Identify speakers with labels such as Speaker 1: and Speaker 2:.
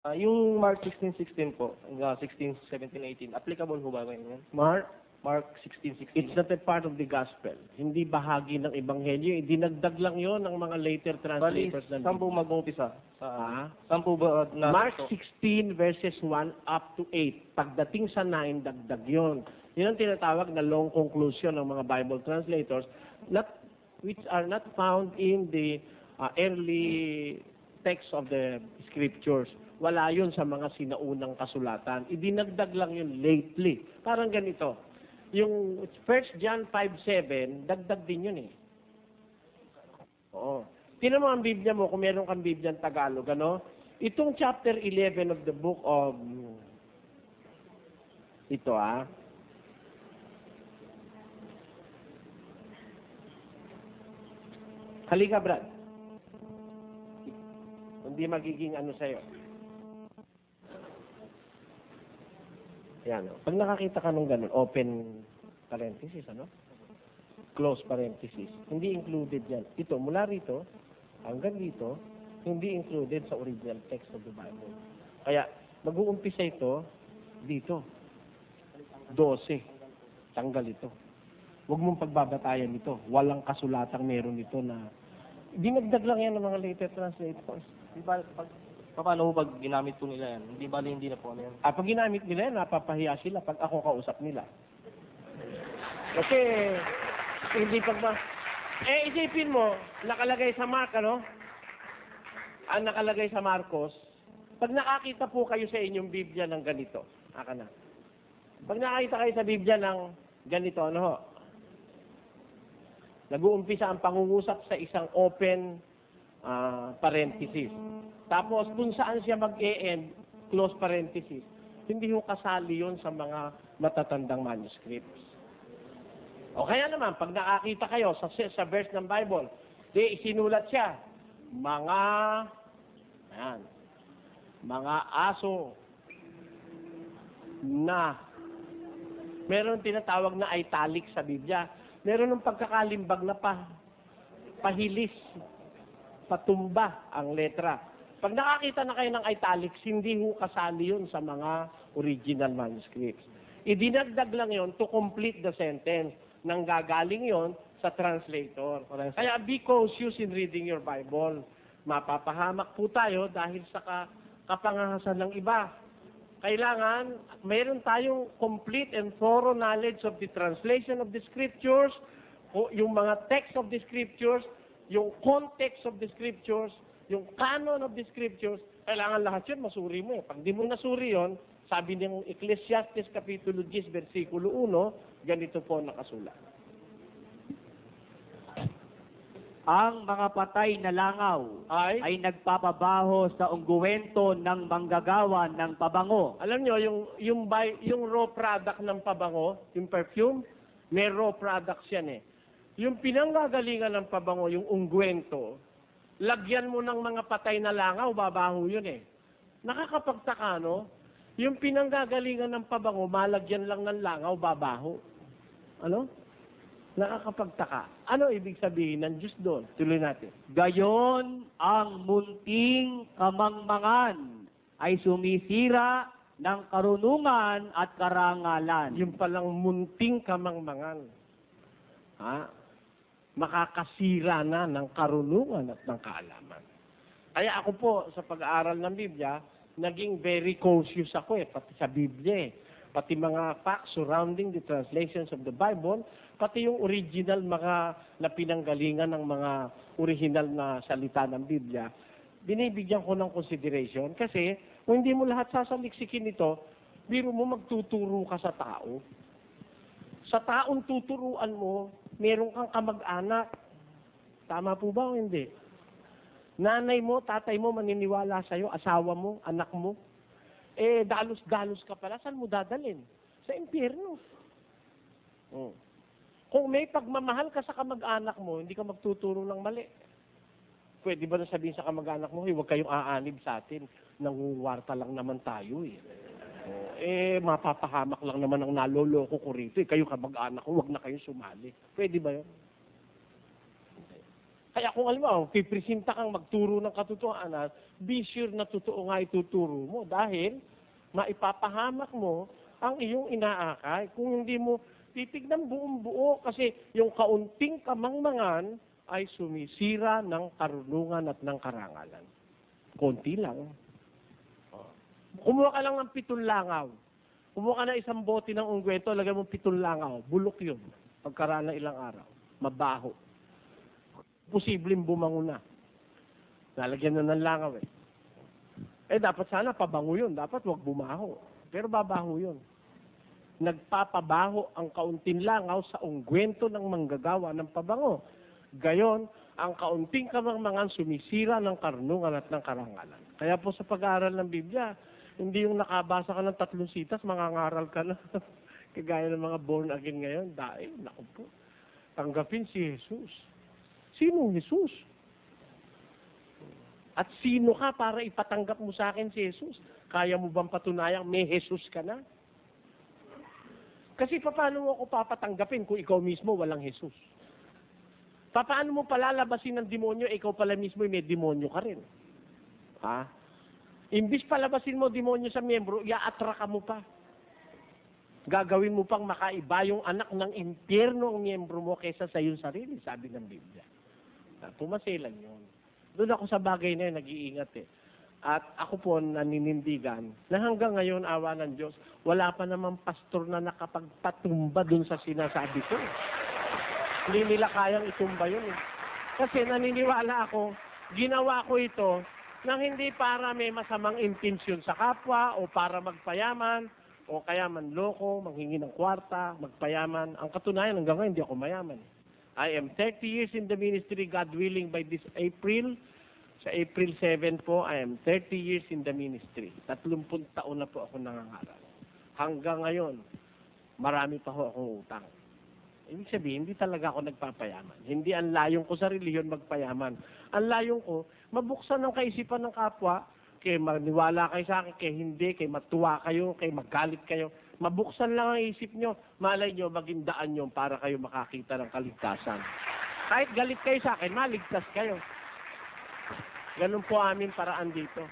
Speaker 1: Yung Mark 16:16 po, 16, 17, 18, applicable ho ba ngayon yan? Mark 16:16.
Speaker 2: It's not a part of the gospel. Hindi bahagi ng ebanghelyo. Dinagdag lang yon ng mga later
Speaker 1: Bali,
Speaker 2: translators.
Speaker 1: saan po mag-umpisa?
Speaker 2: Ah?
Speaker 1: Saan po ba na?
Speaker 2: Mark 16 verses 1 up to 8. Pagdating sa 9, dagdag yon. Yun ang tinatawag na long conclusion ng mga Bible translators which are not found in the early text of the scriptures. Wala yun sa mga sinaunang kasulatan. Idinagdag lang yun lately. Parang ganito. Yung 1 John 5:7, dagdag din yun eh. Oo. Tingnan mo ang Biblia mo, kung meron kang Biblia ng Tagalog, ano? Itong chapter 11 of the book of... Ito Halika, Brad. Hindi magiging ano sa'yo. Yan. Pag nakakita ka nung ganun, open parenthesis, ano? Close parenthesis. Hindi included yan. Ito, mula rito, hanggang dito, hindi included sa original text of the Bible. Kaya, mag-uumpisa ito dito. 12. Tanggal ito. Huwag mong pagbabatayan ito. Walang kasulatang meron ito na dinagdag lang yan ng mga later translators.
Speaker 1: Di ba, paano po pag ginamit po nila yan? Hindi na po ano yan.
Speaker 2: Pag ginamit nila yan, napapahiya sila pag ako kausap nila. Kasi, hindi isipin mo, nakalagay sa Mark, ano? Ang nakalagay sa Marcos, pag nakakita po kayo sa inyong Biblia ng ganito, na. Pag nakakita kayo sa Biblia ng ganito, ano ho? Nag-uumpisa ang pangungusap sa isang open parenthesis. Tapos, kung saan siya mag-e-end, close parenthesis, hindi ho kasali yun sa mga matatandang manuscripts. O kaya naman, pag nakakita kayo sa verse ng Bible, sinulat siya, mga aso na, meron tinatawag na italic sa Biblia. Meron ng pagkakalimbag na pahilis, patumba ang letra. Pag nakakita na kayo ng italics, hindi ho kasali yun sa mga original manuscripts. Idinagdag lang yun to complete the sentence. Nang gagaling yon sa translator. Kaya be cautious in reading your Bible. Mapapahamak po tayo dahil sa kapangahasan ng iba. Kailangan, mayroon tayong complete and thorough knowledge of the translation of the scriptures, yung mga text of the scriptures, yung context of the scriptures, yung canon of the scriptures. Kailangan lahat yun, masuri mo eh. Pag di mo nasuri yun, sabi ng Ecclesiastes Kapitulo 10, versikulo 1, ganito po nakasulat.
Speaker 3: Ang mga patay na langaw ay nagpapabaho sa ungguwento ng manggagawa ng pabango.
Speaker 2: Alam nyo, yung raw product ng pabango, yung perfume, may raw products yan eh. Yung pinanggagalingan ng pabango, yung ungguwento, lagyan mo ng mga patay na langaw, babaho yun eh. Nakakapagtaka, no? Yung pinanggagalingan ng pabango, malagyan lang ng langaw, babaho. Ano? Nakakapagtaka. Ano ibig sabihin ng Diyos doon? Tuloy natin.
Speaker 3: Gayon ang munting kamangmangan ay sumisira ng karunungan at karangalan.
Speaker 2: Yung palang munting kamangmangan. Makakasira na ng karunungan at ng kaalaman. Kaya ako po, sa pag-aaral ng Biblia, naging very cautious ako pati sa Biblia pati mga facts surrounding the translations of the Bible, pati yung original mga na pinanggalingan ng mga original na salita ng Biblia, binibigyan ko ng consideration kasi kung hindi mo lahat sasaliksikin ito, biro mo magtuturo ka sa tao. Sa taong tuturuan mo, meron kang kamag-anak. Tama po ba o hindi? Nanay mo, tatay mo, maniniwala sa'yo, asawa mo, anak mo. Dalos-dalos ka pala, saan mo dadalhin? Sa impyerno. Kung may pagmamahal ka sa kamag-anak mo, hindi ka magtuturo ng mali. Pwede ba na sabihin sa kamag-anak mo, huwag kayong aanib sa atin, nangunguwarta lang naman tayo mapapahamak lang naman ang naloloko ko rito. Kayo kamag-anak ko, huwag na kayo sumali. Pwede ba yun? Kaya kung alam mo, pipresinta kang magturo ng katotohanan, be sure na totoo nga ituturo mo dahil maipapahamak mo ang iyong inaakay. Kung hindi mo titignan buong buo kasi yung kaunting kamangmangan ay sumisira ng karunungan at ng karangalan. Konti lang. Kumuha ka lang ng 7 langaw. Kumuha ka ng isang bote ng ungkwento, lagay mo 7 langaw. Bulok yun. Pagkaraan ng ilang araw. Mabaho. Posibleng bumango na. Nalagyan na ng langaw eh. Dapat sana pabango yun. Dapat wag bumaho. Pero babaho yun. Nagpapabaho ang kaunting langaw sa ungkwento ng manggagawa ng pabango. Gayon, ang kaunting kamangmangan sumisira ng karunungan at ng karangalan. Kaya po sa pag-aaral ng Biblia, hindi yung nakabasa ka ng 3 sitas, mangangaral ka na. Kagaya ng mga born again ngayon, dahil, naku po, tanggapin si Jesus. Sinong Jesus? At sino ka para ipatanggap mo sa akin si Jesus? Kaya mo bang patunayang may Jesus ka na? Kasi paano mo ako papatanggapin kung ikaw mismo walang Jesus? Paano mo palalabasin ng demonyo, ikaw pala mismo may demonyo ka rin? Ha? Imbis palabasin mo demonyo sa miyembro, iaatra ka mo pa. Gagawin mo pang makaiba yung anak ng impyerno ang miyembro mo kaysa sa iyong sarili, sabi ng Biblia. Pumaselan yun. Doon ako sa bagay na yun, nag-iingat eh. At ako po naninindigan na hanggang ngayon, awa ng Diyos, wala pa namang pastor na nakapagpatumba doon sa sinasabi ko. Hindi nila kayang itumba yun eh. Kasi naniniwala ako, ginawa ko ito nang hindi para may masamang intensyon sa kapwa o para magpayaman o kaya manloko, manghingi ng kwarta, magpayaman. Ang katunayan, hanggang ngayon, hindi ako mayaman. I am 30 years in the ministry, God willing, by this April. Sa April 7 po, I am 30 years in the ministry. 30 taon na po ako nangangaral. Hanggang ngayon, marami pa ho akong utang. Ibig sabihin, hindi talaga ako nagpapayaman. Hindi ang layong ko sa reliyon magpayaman. Ang layong ko, mabuksan ng kaisipan ng kapwa, kay maniwala kayo sa akin, kay hindi, kay matuwa kayo, kay magalit kayo. Mabuksan lang ang isip nyo, malay nyo, maging daan nyo para kayo makakita ng kaligtasan. Kahit galit kayo sa akin, maligtas kayo. Ganun po aming paraan dito.